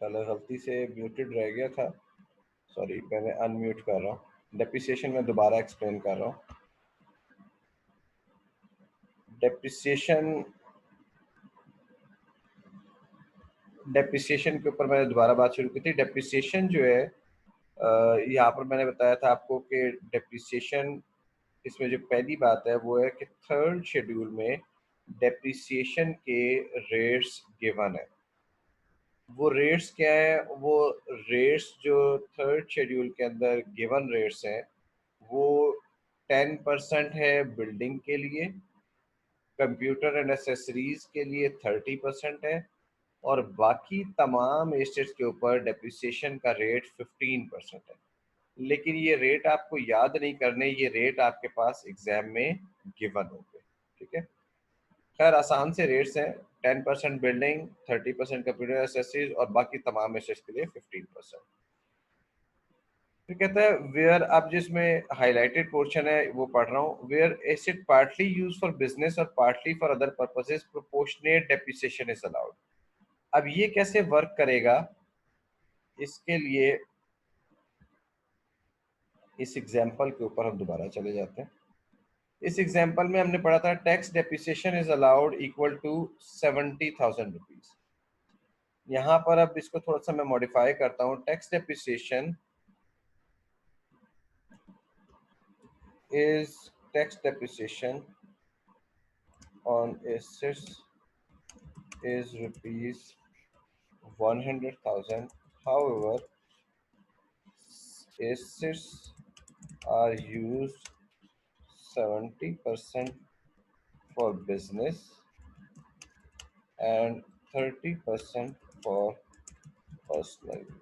पहले गलती से म्यूटेड रह गया था, सॉरी, मैंने अनम्यूट कर रहा हूँ। डेप्रिसिएशन में दोबारा एक्सप्लेन कर रहा हूँ। डेप्रिसिएशन डेप्रिसिएशन के ऊपर मैंने दोबारा बात शुरू की थी। डेप्रिसिएशन जो है, यहाँ पर मैंने बताया था आपको कि डेप्रिसिएशन, इसमें जो पहली बात है वो है कि थर्ड शेड्यूल में डेप्रिसिएशन के रेट्स गिवन है। वो रेट्स क्या है? वो रेट्स जो थर्ड शेड्यूल के अंदर गिवन रेट्स हैं वो 10% है बिल्डिंग के लिए, कंप्यूटर एंड एसेसरीज के लिए 30% है, और बाकी तमाम एसेट्स के ऊपर डेप्रिसिएशन का रेट 15% है। लेकिन ये रेट आपको याद नहीं करने, ये रेट आपके पास एग्जाम में गिवन होंगे। ठीक है, खैर आसान से रेट्स हैं। 10% बिल्डिंग, 30% कंप्यूटर एसेसरीज और बाकी तमाम एसेट्स के लिए 15%। फिर कहता है वेयर, अब जिसमें हाईलाइटेड पोर्शन है वो पढ़ रहा हूँ। Where asset partly use for business और partly for other purposes proportionate depreciation is allowed. अब ये कैसे वर्क करेगा, इसके लिए इस एग्जाम्पल के ऊपर हम दोबारा चले जाते हैं। इस एग्जाम्पल में हमने पढ़ा था tax depreciation is allowed equal to 70,000 rupees. यहाँ पर अब इसको थोड़ा सा मैं मॉडिफाई करता हूँ। Tax depreciation is tax depreciation on assets is rupees 100,000. However, assets are used 70% for business and 30% for personal use.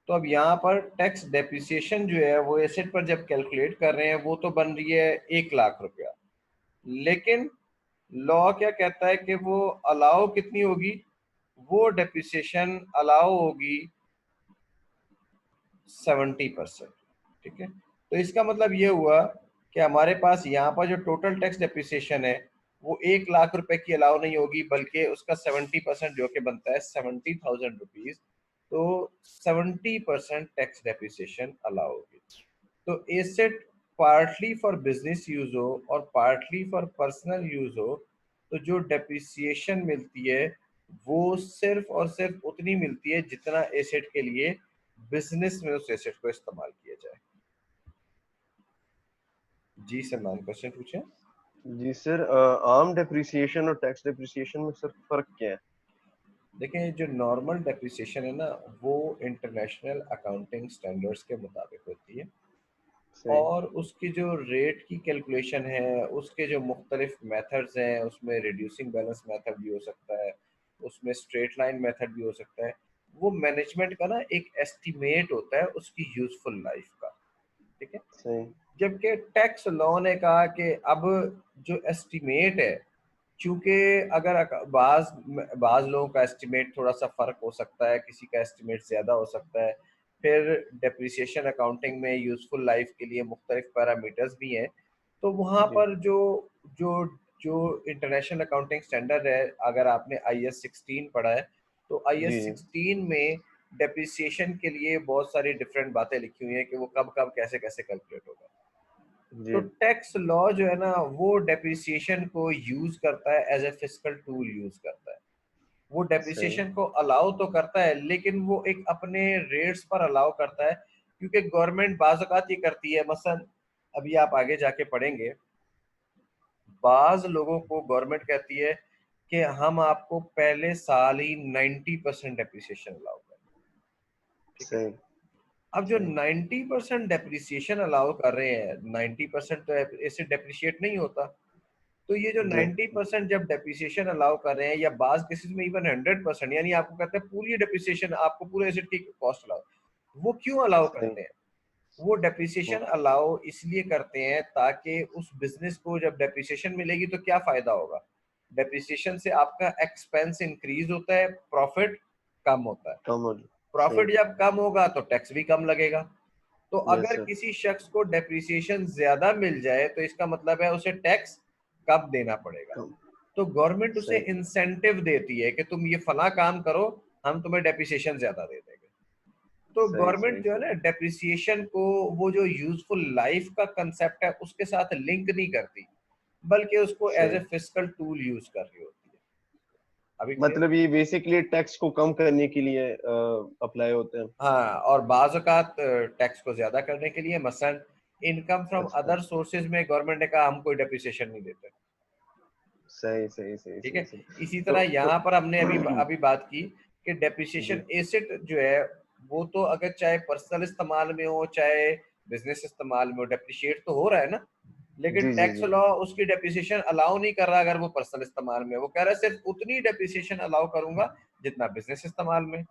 तो अब यहाँ पर टैक्स डेप्रिसिएशन जो है वो एसेट पर जब कैलकुलेट कर रहे हैं वो तो बन रही है 1 लाख रुपया, लेकिन लॉ क्या कहता है कि वो अलाउ कितनी होगी, वो डेप्रिसिएशन अलाउ होगी 70%। ठीक है, तो इसका मतलब ये हुआ कि हमारे पास यहाँ पर जो टोटल टैक्स डेप्रिसिएशन है वो 1 लाख रुपए की अलाउ नहीं होगी, बल्कि उसका 70% जो कि बनता है 70,000 रुपीज। तो 70% टैक्स डेप्रिसिएशन अलाउ होगी। तो asset partly for business use हो और पार्टली फॉर पर्सनल यूज हो, तो जो डेप्रिसिएशन मिलती है वो सिर्फ और सिर्फ उतनी मिलती है जितना एसेट के लिए बिजनेस में उस एसेट को इस्तेमाल किया जाए। जी सलमान, क्वेश्चन पूछे। जी सर, आम डेप्रिसिएशन और टैक्स डेप्रिसिएशन में सर फर्क क्या है? देखिए, जो नॉर्मल डेप्रिसिएशन है ना वो इंटरनेशनल अकाउंटिंग स्टैंडर्ड्स के मुताबिक होती है, सही। और उसकी जो रेट की कैलकुलेशन है उसके जो मुख्तलिफ मेथड्स हैं, उसमें रिड्यूसिंग बैलेंस मेथड भी हो सकता है, उसमें स्ट्रेट लाइन मेथड भी हो सकता है। वो मैनेजमेंट का ना एक एस्टिमेट होता है उसकी यूजफुल लाइफ का। ठीक है, सही। जबकि टैक्स लॉ ने कहा कि अब जो एस्टिमेट है, चूंकि अगर बाज बाज लोगों का एस्टिमेट थोड़ा सा फर्क हो सकता है, किसी का एस्टिमेट ज़्यादा हो सकता है, फिर डेप्रिसिएशन अकाउंटिंग में यूजफुल लाइफ के लिए मुख्तलिफ पैरामीटर्स भी हैं। तो वहाँ जी। पर जो जो जो इंटरनेशनल अकाउंटिंग स्टैंडर्ड है, अगर आपने IS 16 पढ़ा है तो जी। IS 16 में डेप्रिसिएशन के लिए बहुत सारी डिफरेंट बातें लिखी हुई हैं कि वो कब कब कैसे कैसे कैलकुलेट होगा। तो जी। टैक्स लॉ जो है ना वो डेप्रिसिएशन को यूज करता है, as a fiscal tool use करता है। वो सही। डेप्रिसिएशन को अलाउ तो करता है, लेकिन वो एक अपने रेट्स पर अलाउ करता है, क्योंकि गवर्नमेंट बाज़ औक़ात ये करती है। मसलन अभी आप आगे जाके पढ़ेंगे, बाज लोगों को गवर्नमेंट कहती है कि हम आपको पहले साल ही 90% डेप्रिसिएशन अलाउ करें। ठीक है, सही। अब जो सही। 90% डेप्रिसिएशन अलाउ कर रहे हैं, 90% तो ऐसे डेप्रिशिएट नहीं होता। तो ये जो जी। 90% जब डेप्रिसिएशन अलाउ कर रहे हैं, या बाज केसेस में इवन 100%, यानी आपको कहते हैं पूरी डेप्रिसिएशन, आपको पूरे एसेट की कॉस्ट अलाउ, वो क्यों अलाउ सही। करते हैं? वो डेप्रिसिएशन अलाउ इसलिए करते हैं ताकि उस बिजनेस को जब डेप्रिसिएशन मिलेगी तो क्या फायदा होगा? डेप्रिसिएशन से आपका एक्सपेंस इंक्रीज होता है, प्रॉफिट कम होता है। कम हो। सही। प्रॉफिट जब कम होगा तो टैक्स भी कम लगेगा। तो यस अगर सर। किसी शख्स को डेप्रिसिएशन ज्यादा मिल जाए तो इसका मतलब है उसे टैक्स कम देना पड़ेगा। कम। तो गवर्नमेंट उसे सही। इंसेंटिव देती है कि तुम ये फला काम करो, हम तुम्हें डेप्रिसिएशन ज्यादा दे देंगे। तो सही गवर्नमेंट सही जो है सही। ना डेप्रिसिएशन को वो जो यूजफुल लाइफ का कंसेप्ट है उसके साथ लिंक नहीं करती, बल्कि उसको एज ए सही। फिस्कल टूल यूज कर रही होती है। अभी क्लियर? मतलब ये बेसिकली टैक्स को कम करने के लिए अप्लाई होते हैं। हाँ, और बाज़ औक़ात टैक्स को ज्यादा करने के लिए, मसलन इनकम फ्रॉम अच्छा। अदर सोर्सेज में गवर्नमेंट ने कहा हम कोई डेप्रिसिएशन नहीं देते। सही सही सही ठीक सही है। सही। इसी तो तरह यहाँ पर हमने अभी तो अभी बात की कि डेप्रिसिएशन जी एसेट जो है वो तो अगर चाहे पर्सनल इस्तेमाल में हो चाहे बिजनेस इस्तेमाल में हो, डेप्रिशिएट तो हो रहा है ना। लेकिन जी जी टैक्स जी। लॉ उसकी डेप्रिसिएशन अलाउ नहीं कर रहा अगर वो पर्सनल इस्तेमाल में है। वो कह रहा है सिर्फ उतनी डेप्रिसिएशन अलाउ करूंगा जितना बिजनेस इस्तेमाल में।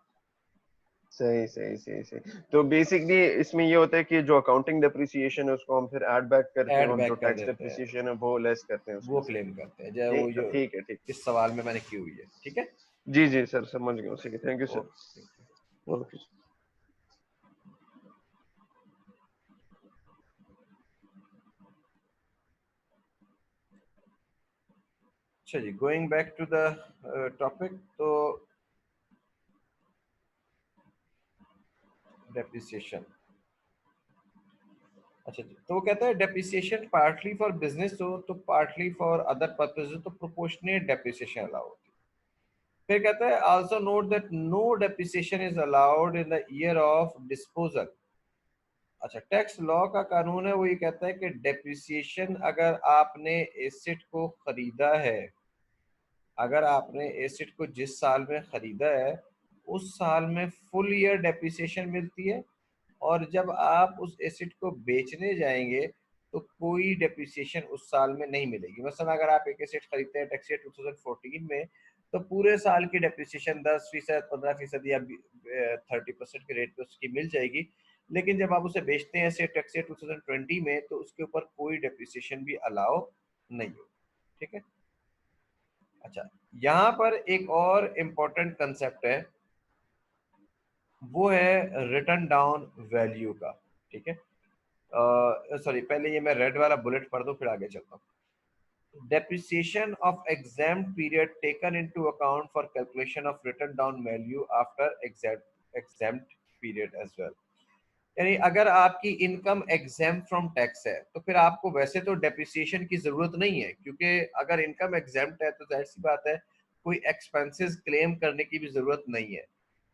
सही सही सही सही। तो बेसिकली इसमें ये होता है कि जो अकाउंटिंग डेप्रिसिएशन है उसको हम फिर ऐड बैक करके ऐड और जो बैक कर टैक्स देते हैं, डेप्रिसिएशन है वो लेस करते हैं वो उसमें से। क्लेम करते हैं जय वो ठीक जो ठीक है ठीक। इस सवाल में मैंने की हुई है। ठीक है। जी जी सर समझ गया, ठीक है, thank you sir. Okay. Okay. अच्छा जी, going back to the topic. तो डेप्रिसिएशन, अच्छा जी, तो वो कहता है डेप्रिसिएशन पार्टली फॉर बिजनेस हो तो पार्टली फॉर अदर पर्पज हो तो प्रोपोर्शनेट डेप्रिसिएशन अलाउ होती है। फिर कहता है also note that no depreciation is allowed in the year of disposal. अच्छा, टैक्स लॉ का कानून है वो ये कहता है कि डेप्रिसिएशन अगर आपने एसेट को खरीदा है, अगर आपने एसेट को जिस साल में खरीदा है उस साल में फुल ईयर डेप्रिसिएशन मिलती है, और जब आप उस एसेट को बेचने जाएंगे तो कोई डेप्रिसिएशन उस साल में नहीं मिलेगी। मसलन अगर आप एक एसेट खरीदते हैं टैक्स ईयर 2014 में, तो पूरे साल की डेप्रिसिएशन 10%, 15% या 30% के रेट पे उसकी मिल जाएगी। लेकिन जब आप उसे बेचते हैं ऐसे टैक्स ईयर 2020 में, तो उसके ऊपर कोई डेप्रिसिएशन भी अलाउ नहीं होगी। ठीक है। अच्छा, यहाँ पर एक और इम्पोर्टेंट कंसेप्ट है, वो है रिटर्न डाउन वैल्यू का। ठीक है। सॉरी, पहले ये मैं रेड वाला बुलेट पढ़ दूं फिर आगे चलता हूँ। Depreciation of exempt period taken into account for calculation of written down value after exempt period as well. यानी अगर आपकी इनकम एग्जाम फ्रॉम टैक्स है तो फिर आपको वैसे तो डेप्रिसिएशन की जरूरत नहीं है, क्योंकि अगर इनकम एग्जाम है तो जाहिर सी बात है कोई एक्सपेंसेस क्लेम करने की भी जरूरत नहीं है।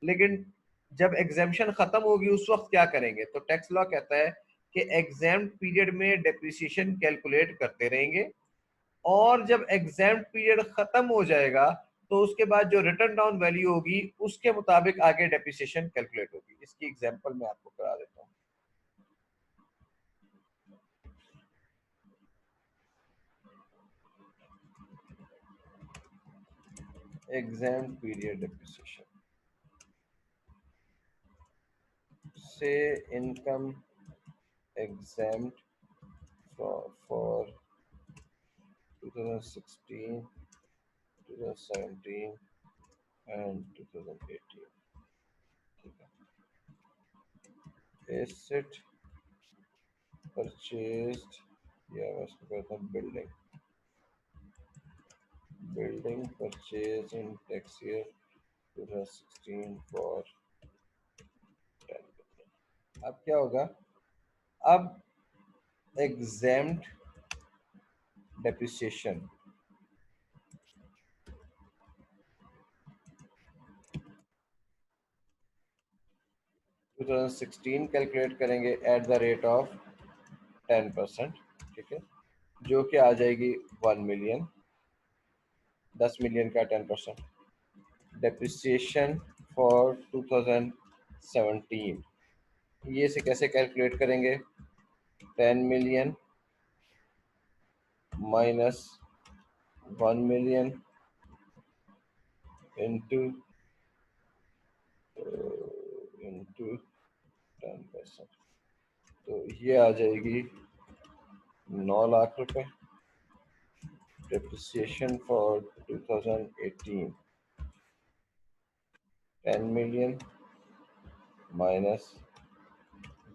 लेकिन जब एग्जामेशन खत्म होगी उस वक्त क्या करेंगे, तो टैक्स लॉ कहता है कि एग्जाम पीरियड में डेप्रिसिएशन कैलकुलेट करते रहेंगे, और जब एग्जाम पीरियड खत्म हो जाएगा तो उसके बाद जो रिटर्न डाउन वैल्यू होगी उसके मुताबिक आगे डेप्रिसिएशन कैलकुलेट होगी। इसकी एग्जांपल मैं आपको करा देता हूँ। एग्जाम पीरियड डेप्रिसिएशन से इनकम एग्जाम्ड for 2016, 2017 and 2018। ठीक है। एसेट परचेज्ड, या मैं इसको कहता हूँ building purchase in tax year 2016 for 10। अब क्या होगा, अब एग्जाम्ड डेप्रिसिएशन 2016 कैलकुलेट करेंगे एट द रेट ऑफ 10%। ठीक है, जो कि आ जाएगी 1 मिलियन, 10 मिलियन का 10%। डेप्रिसिएशन फॉर 2017, ये से कैसे कैलकुलेट करेंगे, 10 million minus 1 million into into 10%, तो ये आ जाएगी 9 लाख रुपए। Depreciation for 2018, 10 million minus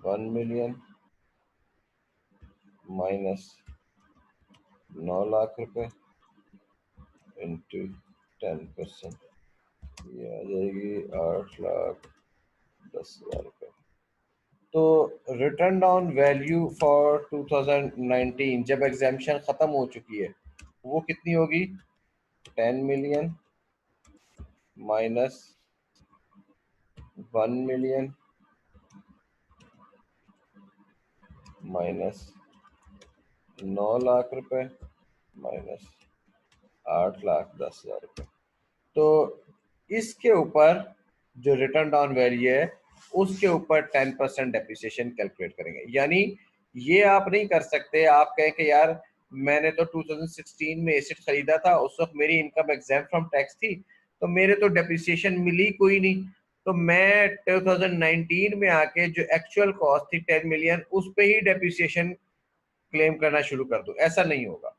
1 million minus 9 lakh रुपए इंटू 10%, ये आ जाएगी 8,10,000 रुपये। तो रिटर्न ऑन वैल्यू फॉर 2019 जब एग्जामिशन खत्म हो चुकी है वो कितनी होगी? 10 million minus 1 million minus 9 lakh रुपए माइनस 8,10,000 रुपये। तो इसके ऊपर जो रिटर्न डाउन वैल्यू है उसके ऊपर 10% डेप्रिसिएशन कैलकुलेट करेंगे। यानी ये आप नहीं कर सकते, आप कहें कि यार मैंने तो 2016 में एसेट खरीदा था, उस वक्त मेरी इनकम एग्जेम्प्ट फ्रॉम टैक्स थी, तो मेरे तो डेप्रिसिएशन मिली कोई नहीं, तो मैं 2019 में आके जो एक्चुअल कॉस्ट थी 10 मिलियन उस पे ही डेप्रिसिएशन क्लेम करना शुरू कर दूं। ऐसा नहीं होगा।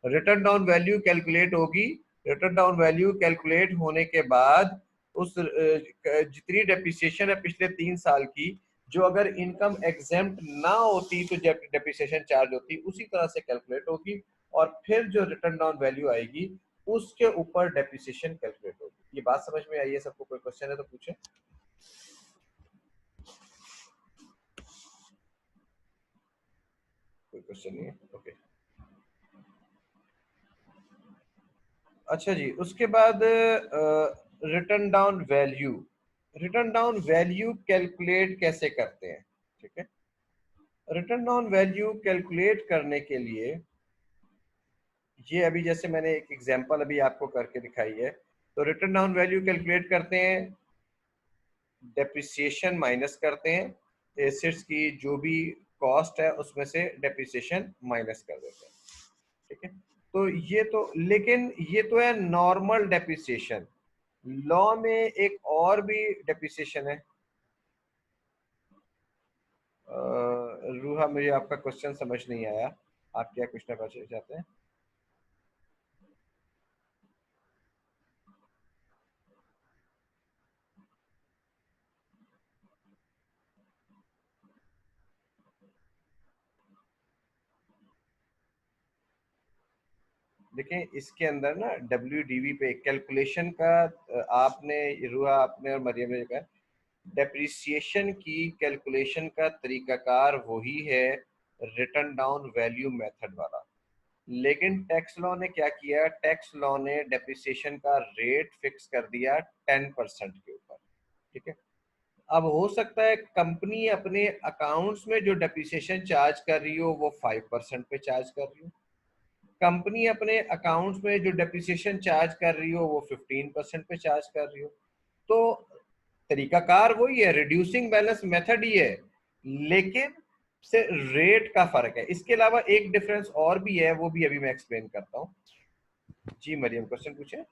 रिटर्न डाउन वैल्यू कैलकुलेट होगी। रिटर्न डाउन वैल्यू कैलकुलेट होने के बाद उस जितनी डेप्रिसिएशन है पिछले 3 साल की, जो अगर इनकम एग्जेम्प्ट ना होती तो जब डेप्रिसिएशन चार्ज होती उसी तरह से कैलकुलेट होगी, और फिर जो रिटर्न डाउन वैल्यू आएगी उसके ऊपर डेप्रिसिएशन कैलकुलेट होगी। ये बात समझ में आई है सबको? कोई क्वेश्चन है तो पूछे। कोई क्वेश्चन नहीं है? ओके। अच्छा जी, उसके बाद return down value. Return down value calculate कैसे करते हैं? ठीक है, रिटर्न डाउन वैल्यू कैलकुलेट करने के लिए ये अभी जैसे मैंने एक एग्जांपल अभी आपको करके दिखाई है, तो रिटर्न डाउन वैल्यू कैलकुलेट करते हैं, डेप्रिसिएशन माइनस करते हैं, एसेट्स की जो भी कॉस्ट है उसमें से डेप्रिसिएशन माइनस कर देते हैं। ठीक है, तो ये तो, लेकिन ये तो है नॉर्मल डेप्रिसिएशन। लॉ में एक और भी डेप्रिसिएशन है। रूहा, मुझे आपका क्वेश्चन समझ नहीं आया, आप क्या पूछना चाहते हैं? देखें, इसके अंदर ना WDV पे कैलकुलेशन का आपने, रूहा आपने और मरियम ने कहा, डेप्रिसिएशन की कैलकुलेशन का तरीकाकार वही है रिटर्न डाउन वैल्यू मेथड वाला, लेकिन टैक्स लॉ ने क्या किया? टैक्स लॉ ने डेप्रिसिएशन का रेट फिक्स कर दिया 10% के ऊपर। ठीक है, अब हो सकता है कंपनी अपने अकाउंट्स में जो डेप्रिसिएशन चार्ज कर रही हो वो 5% पे चार्ज कर रही हो, कंपनी अपने अकाउंट्स में जो डेप्रिसिएशन चार्ज कर रही हो वो 15% पे चार्ज कर रही हो। तो तरीकाकार वही है, रिड्यूसिंग बैलेंस मेथड ही है, लेकिन से रेट का फर्क है। इसके अलावा एक डिफरेंस और भी है, वो भी अभी मैं एक्सप्लेन करता हूँ। जी मरियम, क्वेश्चन पूछे।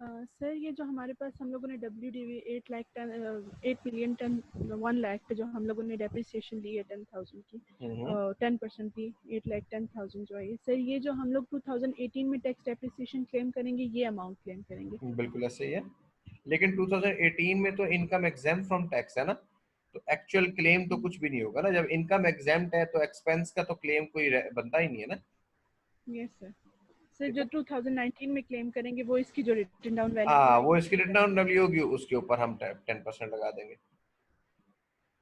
सर ये जो हमारे पास हम लोगों ने WDV 8 मिलियन 1 लाख जो हम लोगों ने डेप्रिसिएशन ली है 10,000 की, 10% की 8,10,000 जो है, सर ये जो हम लोग 2018 में टैक्स डेप्रिसिएशन क्लेम करेंगे ये अमाउंट क्लेम करेंगे? बिल्कुल ऐसे ही है, लेकिन 2018 में तो इनकम एग्जेम्प्ट फ्रॉम टैक्स है ना, तो एक्चुअल क्लेम तो कुछ भी नहीं होगा ना। जब इनकम एग्जेम्प्ट है तो एक्सपेंस का तो क्लेम कोई बनता ही नहीं है ना। Yes sir. सर जो 2019 में क्लेम करेंगे वो इसकी जो रिटर्न डाउन वैल्यू हाँ, वो इसकी होगी। रिटर्न डाउन वैल्यू होगी, उसके ऊपर हम 10% लगा देंगे।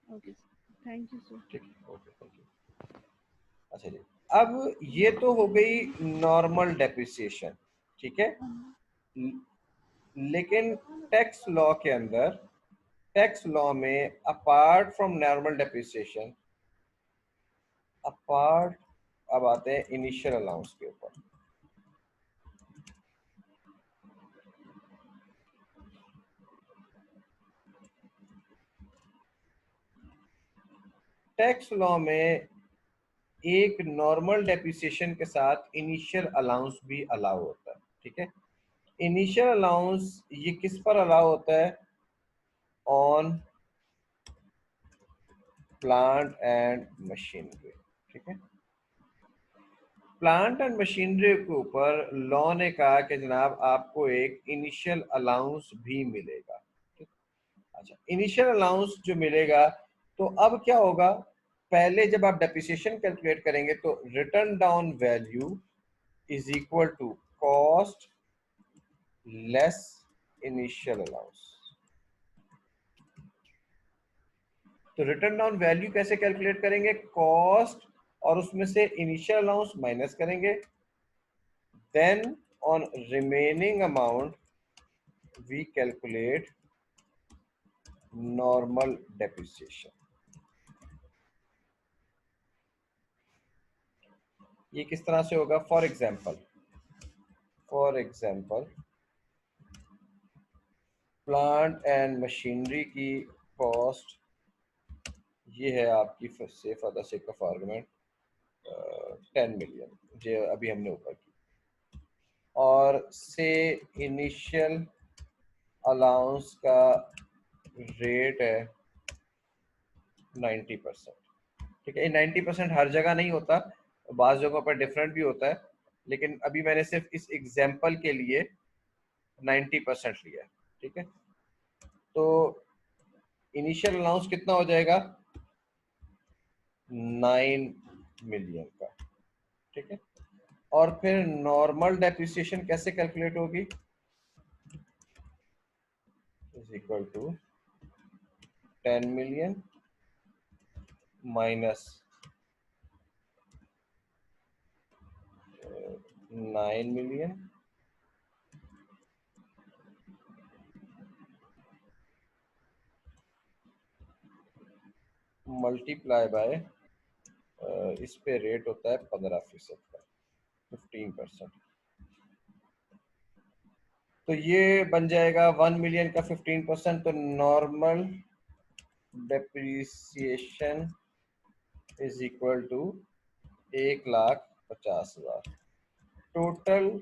Okay sir, thank you sir. ठीक है, ओके, थैंक यू। अच्छा जी, अब ये तो हो गई नॉर्मल डेप्रिसिएशन। ठीक है, लेकिन टैक्स लॉ के अंदर, टैक्स लॉ में apart from normal depreciation, apart, अब आते हैं इनिशियल अलाउंस के ऊपर। टैक्स लॉ में एक नॉर्मल डेप्रिसिएशन के साथ इनिशियल अलाउंस भी अलाउ होता है। ठीक है, इनिशियल अलाउंस ये किस पर अलाउ होता है? On plant and machinery. ठीक है, प्लांट एंड मशीनरी के ऊपर लॉ ने कहा कि जनाब आपको एक इनिशियल अलाउंस भी मिलेगा। ठीक? अच्छा, इनिशियल अलाउंस जो मिलेगा, तो अब क्या होगा? पहले जब आप डेप्रिसिएशन कैलकुलेट करेंगे तो written down value is equal to cost less initial allowance. तो रिटर्न डाउन वैल्यू कैसे कैलकुलेट करेंगे? कॉस्ट और उसमें से इनिशियल अलाउंस माइनस करेंगे, then on remaining amount we calculate normal depreciation. ये किस तरह से होगा? For example plant and machinery की कॉस्ट ये है आपकी, say for the sake of argument 10 million, जो अभी हमने ऊपर की, और से इनिशियल अलाउंस का रेट है 90%। ठीक है, 90% हर जगह नहीं होता, बाज़ जगहों पर डिफरेंट भी होता है, लेकिन अभी मैंने सिर्फ इस एग्जाम्पल के लिए 90% लिया है। ठीक है, तो इनिशियल अलाउंस कितना हो जाएगा? 9 मिलियन का। ठीक है, और फिर नॉर्मल डेप्रिसिएशन कैसे कैलकुलेट होगी? Is equal to 10 million minus 9 million multiply by इस पे रेट होता है 15% का, 15%। तो ये बन जाएगा 1 मिलियन का 15%, तो normal depreciation is equal to 1,50,000। Total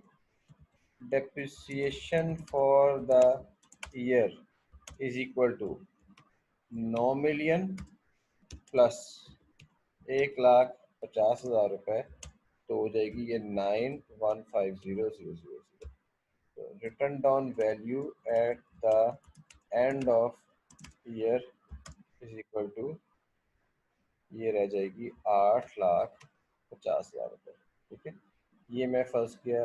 depreciation for the year is equal to 9 million plus 1,50,000 रुपए, तो हो जाएगी ये 9,150,000। Written down value at the end of year is equal to, ये रह जाएगी 8,50,000 रुपये। ठीक है, ये मैं फर्ज किया,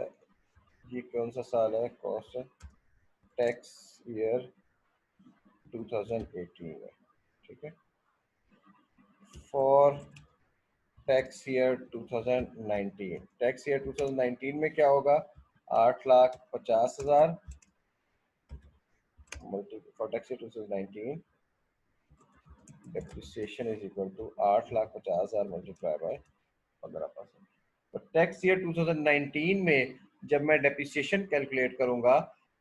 ये कौन सा साल है? कॉस्ट टैक्स ईयर 2018 है। ठीक है, for tax year 2019, tax year 2019 में क्या होगा? 8,50,000 for tax year 2019 depreciation is equal to 8,50,000 multiply by 15%। तो टैक्स ईयर 2019 में जब मैं डेप्रिसिएशन कैलकुलेट करूंगा,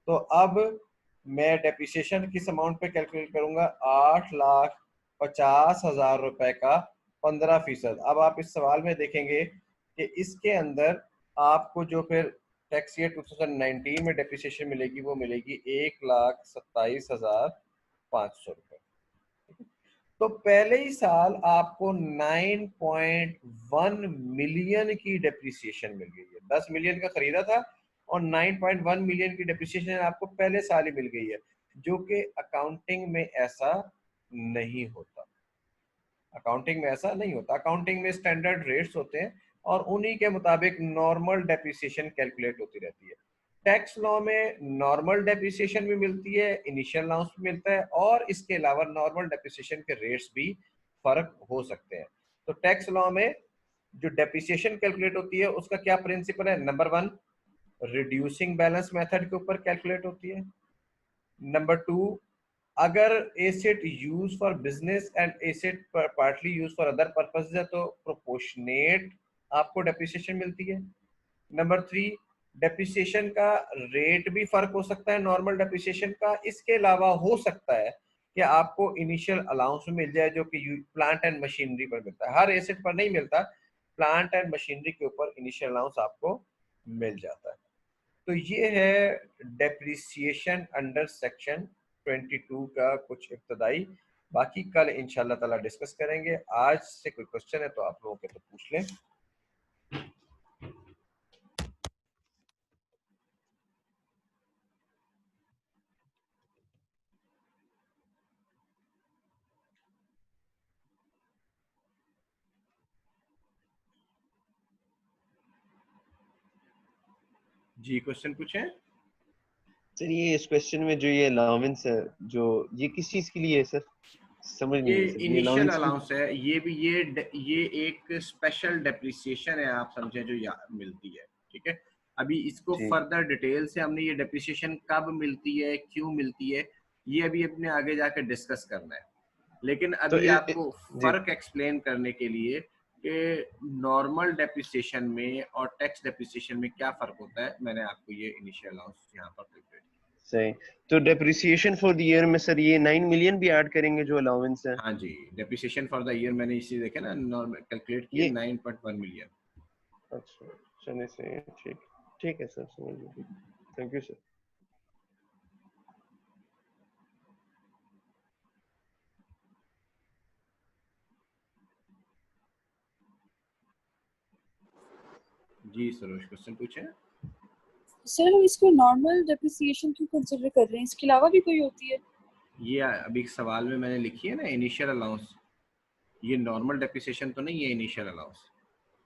तो अब मैं डेप्रिसिएशन किस अमाउंट पे कैलकुलेट करूंगा? 8,50,000 रुपए का 15%। अब आप इस सवाल में देखेंगे कि इसके अंदर आपको जो फिर टैक्स ईयर 2019 में डेप्रिसिएशन मिलेगी, वो मिलेगी 1,27,500 रुपए। तो पहले ही साल आपको 9.1 मिलियन की डेप्रिसिएशन मिल गई है। 10 मिलियन का खरीदा था और 9.1 मिलियन की डेप्रिसिएशन आपको पहले साल ही मिल गई है, जो कि अकाउंटिंग में ऐसा नहीं होता। अकाउंटिंग में ऐसा नहीं होता। अकाउंटिंग में स्टैंडर्ड रेट्स होते हैं और उन्हीं के मुताबिक नॉर्मल डेप्रिसिएशन कैलकुलेट होती रहती है। टैक्स लॉ में नॉर्मल डेप्रिसिएशन भी मिलती है, इनिशियल अलाउंस भी मिलता है, और इसके अलावा नॉर्मल डेप्रिसिएशन के रेट्स भी फर्क हो सकते हैं। तो टैक्स लॉ में जो डेप्रिसिएशन कैलकुलेट होती है उसका क्या प्रिंसिपल है? नंबर 1, रिड्यूसिंग बैलेंस मेथड के ऊपर कैलकुलेट होती है। नंबर 2, अगर asset use for business and asset partly use for other purposes है तो प्रोपोर्शनेट आपको डेप्रिसिएशन मिलती है। नंबर 3, डेप्रिसिएशन का रेट भी फर्क हो सकता है नॉर्मल डेप्रिसिएशन का। इसके अलावा हो सकता है कि आपको इनिशियल अलाउंस मिल जाए, जो कि प्लांट एंड मशीनरी पर मिलता है, हर एसेट पर नहीं मिलता। प्लांट एंड मशीनरी के ऊपर इनिशियल अलाउंस आपको मिल जाता है। तो ये है डेप्रिसिएशन अंडर सेक्शन 22 का कुछ इब्तदाई। बाकी कल इंशाल्लाह ताला डिस्कस करेंगे। आज से कोई क्वेश्चन है तो आप लोगों के तो पूछ लें। जी, क्वेश्चन पूछें। सर ये इस क्वेश्चन में जो ये अलाउंस है, जो ये किस चीज के लिए है सर? समझ नहीं ये है सर, ये इनिशियल अलाउंस की। अलाउंस है, ये भी ये एक स्पेशल डेप्रिसिएशन है, आप समझे, जो मिलती है। ठीक है, अभी इसको जी फर्दर डिटेल से हमने ये डेप्रिसिएशन कब मिलती है, क्यों मिलती है, ये अभी अपने आगे जाकर डिस्कस करना है। लेकिन तो अभी आपको जी फर्क एक्सप्लेन करने के लिए कि नॉर्मल डेप्रिसिएशन में और टैक्स डेप्रिसिएशन में क्या फर्क होता है, मैंने आपको ये इनिशियल अलाउंस यहाँ पर कैलकुलेट किया। सही। तो डेप्रिसिएशन फॉर द ईयर में सर ये 9 मिलियन भी ऐड करेंगे जो अलाउंस है? हाँ जी, डेप्रिसिएशन फॉर द ईयर मैंने इसी देखे ना, नॉर्मल कैलकुलेट किए ये 9.1 मिलियन। अच्छा, चलिए सही है, ठीक ठीक है सर, समझ गया। Thank you sir. जी सरोज, क्वेश्चन पूछे। सर हम इसको नॉर्मल डेप्रिसिएशन क्यों कंसिडर कर रहे हैं, इसके अलावा भी कोई होती है? ये अभी सवाल में मैंने लिखी है ना, इनिशियल अलाउंस। ये नॉर्मल डेप्रिसिएशन तो नहीं है, इनिशियल अलाउंस।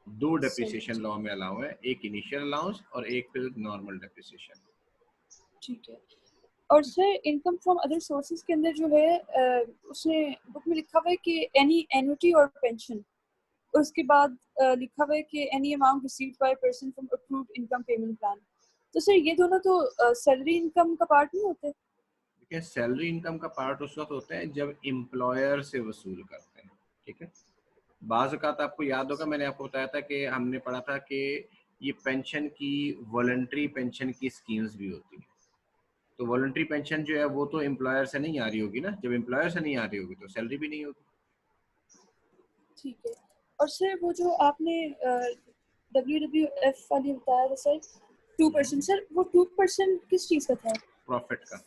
दो सही, डेप्रिसिएशन लॉ में अलाउ है, एक इनिशियल अलाउंस और एक फिर नॉर्मल डेप्रिसिएशन। ठीक है। और sir income from other sources के अंदर जो है उसने बुक में लिखा हुआ है कि एनी एन्युटी और पेंशन, और उसके बाद लिखा हुआ है कि any amount received by person from approved income payment plan. तो सर ये दोनों तो सैलरी इनकम का पार्ट नहीं होते? देखिए, सैलरी इनकम का पार्ट उस वक्त होता है जब एम्प्लॉयर से वसूल करते हैं। ठीक है, बाज़ औक़ात आपको याद होगा, मैंने आपको बताया था कि हमने पढ़ा था कि ये पेंशन की वॉलंटरी पेंशन की स्कीम्स भी होती हैं। तो वॉलंटरी पेंशन जो है वो तो एम्प्लॉयर से नहीं आ रही होगी ना, जब एम्प्लॉयर से नहीं आ रही होगी तो सैलरी भी नहीं होगी। ठीक है। और सर वो जो आपने WWF वाली बताया था सर 2%, सर वो 2% किस चीज़ का था? प्रॉफिट का।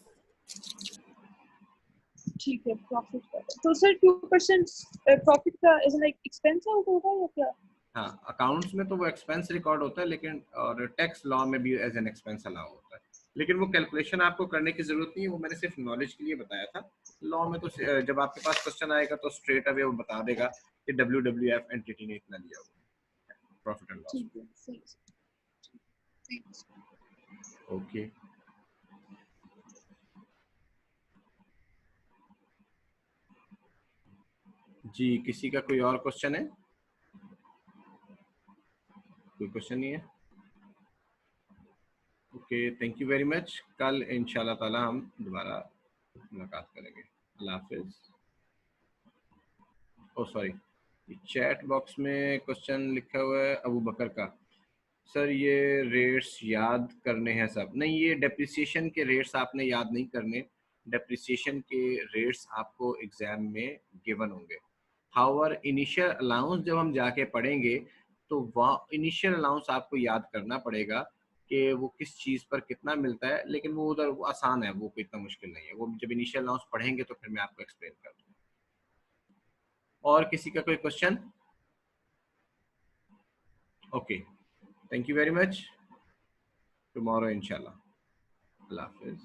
ठीक है, प्रॉफिट का। तो सर 2% प्रॉफिट का इज लाइक एक्सपेंस आउट होगा या क्या? हाँ, अकाउंट्स में तो वो एक्सपेंस रिकॉर्ड होता है, लेकिन और टैक्स लॉ में भी एज एन एक्सपेंस अलाउ होता है। लेकिन वो कैलकुलेशन आपको करने की जरूरत नहीं है, वो मैंने सिर्फ नॉलेज के लिए बताया था। लॉ में तो जब आपके पास क्वेश्चन आएगा तो स्ट्रेट अवे वो बता देगा कि WWF एंटिटी ने इतना लिया हुआ है प्रॉफिट एंड लॉस। ठीक है, सही है। ओके, जी किसी का कोई और क्वेश्चन है? कोई क्वेश्चन नहीं है? Okay, thank you very much. कल इंशाल्लाह ताला हम दोबारा मुलाकात करेंगे। अल्लाह हाफिज। ओ सॉरी, चैट बॉक्स में क्वेश्चन लिखा हुआ है अबू बकर का। सर ये रेट्स याद करने हैं सब? नहीं, ये डेप्रिसिएशन के रेट्स आपने याद नहीं करने। डेप्रिसिएशन के रेट्स आपको एग्जाम में गिवन होंगे। हाउएवर इनिशियल अलाउंस जब हम जाके पढ़ेंगे तो वहाँ इनिशियल अलाउंस आपको याद करना पड़ेगा कि वो किस चीज़ पर कितना मिलता है, लेकिन वो उधर वो आसान है, वो कोई इतना मुश्किल नहीं है। वो जब इनिशियल अलाउंस पढ़ेंगे तो फिर मैं आपको एक्सप्लेन कर दूँगा। और किसी का कोई question? Okay, thank you very much. Tomorrow इंशाल्लाह। अल्लाह हाफिज।